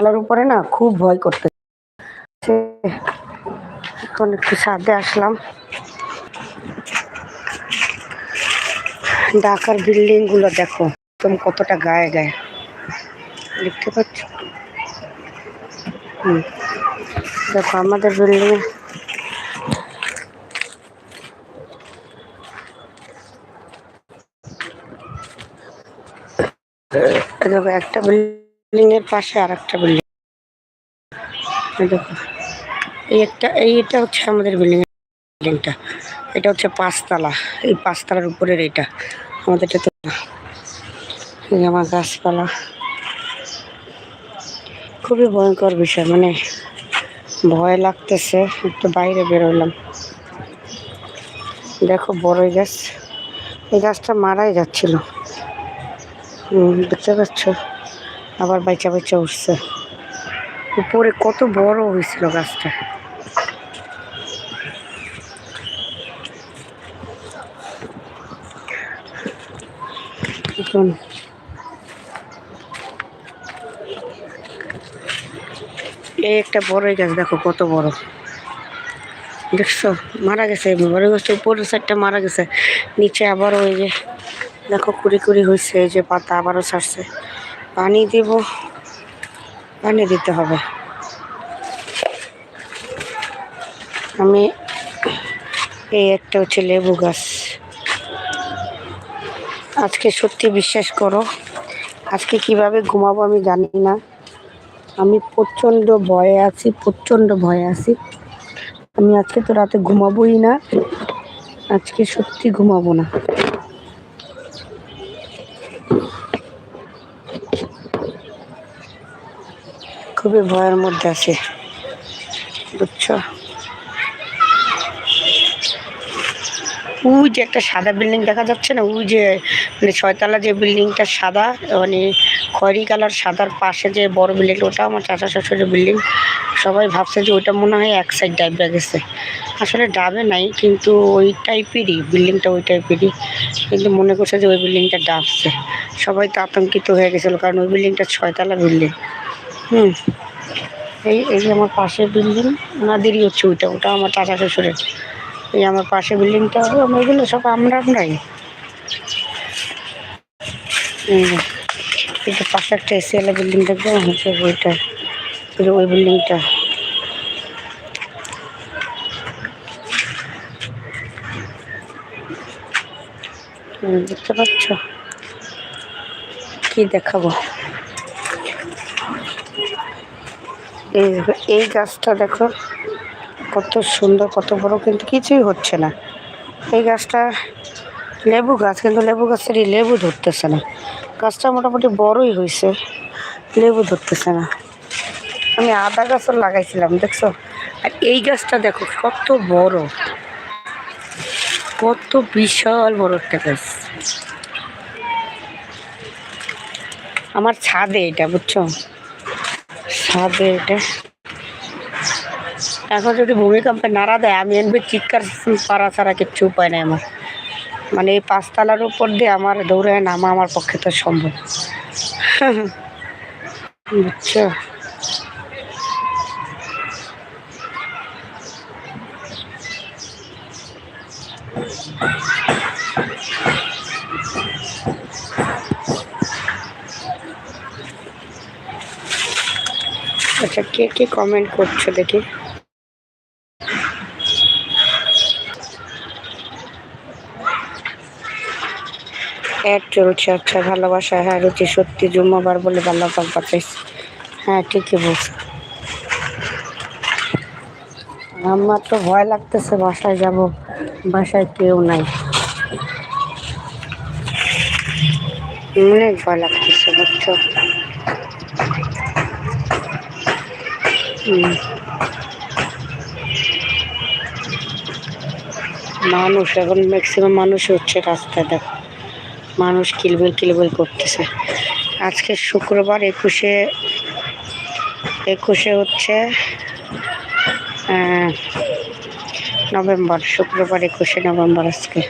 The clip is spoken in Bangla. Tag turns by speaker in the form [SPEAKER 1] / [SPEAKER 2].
[SPEAKER 1] পালার উপরে না খুব ভয় করতে। এখন একটু ছাদে আসলাম। ঢাকার বিল্ডিং গুলো দেখো তুমি কতটা গায়ে গায়ে দেখতে পাচ্ছ। দেখো আমাদের বিল্ডিং দেখো একটা বিল্ডিং এর পাশে আর একটা বিল্ডিং। দেখো এইটা হচ্ছে আমাদের বিল্ডিংটা। এটা হচ্ছে 5 তলা। এই 5 তলার উপরের এটা আমাদেরটা তো এই আমার গাছপালা খুবই ভয়ঙ্কর বিষয়, মানে ভয় লাগতেছে। একটু বাইরে বেরোলাম। দেখো বড়ই গাছ, এই গাছটা মারাই যাচ্ছিল, দেখতে পাচ্ছ, আবার বাইচা বাইচা উঠছে। উপরে কত বড় হয়েছিল গাছটা। এখন এই একটা বড়ই গাছ দেখো কত বড়, দেখছো মারা গেছে। বড়ই গাছটা উপরের সাইডটা মারা গেছে, নিচে আবার ওই যে দেখো কুড়ি কুড়ি হয়েছে, এই যে পাতা আবারও ছাড়ছে। পানি দিব, পানি দিতে হবে। আমি এই একটা হচ্ছে লেবু গাছ। আজকে সত্যি বিশ্বাস করো, আজকে কিভাবে ঘুমাবো আমি জানি না। আমি প্রচণ্ড ভয়ে আছি, প্রচণ্ড ভয়ে আছি। আমি আজকে তো রাতে ঘুমাবোই না, আজকে সত্যি ঘুমাবো না। খুবই ভয়ের মধ্যে আছে, বুঝছো। ওই যে একটা সাদা বিল্ডিং দেখা যাচ্ছে না, ওই যে মানে 6 তলা যে বিল্ডিংটা সাদা, মানে খয়েরি কালার, সাদার পাশে যে বড় বিল্ডিং, ওটা আমার চাচা শ্বশুরের বিল্ডিং। সবাই ভাবছে যে ওইটা মনে হয় এক সাইড ডাইবে গেছে, আসলে ডাবে নাই, কিন্তু ওই টাইপেরই বিল্ডিংটা, ওই টাইপেরই, কিন্তু মনে করছে যে ওই বিল্ডিংটা ডাবছে। সবাই তো আতঙ্কিত হয়ে গেছিলো, কারণ ওই বিল্ডিংটা 6 তলা বিল্ডিং। এই যে আমার পাশের বিল্ডিং, ওনাদেরই হচ্ছে ওটা আমার চাচা শ্বশুরের। এই আমার পাশে বিল্ডিংটা, এগুলো সব আমরাই। এই যে পাশে একটা এসিওয়ালা বিল্ডিং দেখবো হচ্ছে ওইটা, ওই বিল্ডিংটা। দেখতে পাচ্ছ, কি দেখাবো। এই গাছটা দেখো কত সুন্দর, কত বড়, কিন্তু কিছুই হচ্ছে না। এই গাছটা লেবু গাছ, কিন্তু লেবু গাছেরই লেবু ধরতেছে না। গাছটা মোটামুটি বড়ই হয়েছে, লেবু ধরতেছে না। আমি আদা গাছও লাগাইছিলাম, দেখছো। আর এই গাছটা দেখো কত বড়, কত বিশাল বড় একটা গাছ। আমার ছাদে এটা, বুঝছো, ছাদে এটা। এখন যদি ভূমিকম্পে নাড়া দেয়, আমি এনবি চিৎকার পাড়া ছাড়া কিচ্ছু উপায় নেই আমার। মানে এই 5 তলার উপর দিয়ে আমার দৌড়ে নামা আমার পক্ষে তো সম্ভব, বুঝছো। আচ্ছা, কে কে কমেন্ট করছো দেখি। অ্যাড চলছে, আচ্ছা। ভালোবাসা, হ্যাঁ রুচি, সত্যি জুম্মাবার বলে ভালো পাক বাঁচাইছে। হ্যাঁ ঠিকই বলছো। আমার তো ভয় লাগতেছে, বাসায় যাব, বাসায় কেউ নাই, অনেক ভয় লাগতেছে, বুঝছো। মানুষ এখন ম্যাক্সিমাম মানুষ হচ্ছে রাস্তায়, দেখো মানুষ কিলবিল কিলবিল করতেছে। আজকে শুক্রবার, 21শে হচ্ছে নভেম্বর, শুক্রবার 21শে নভেম্বর আজকে।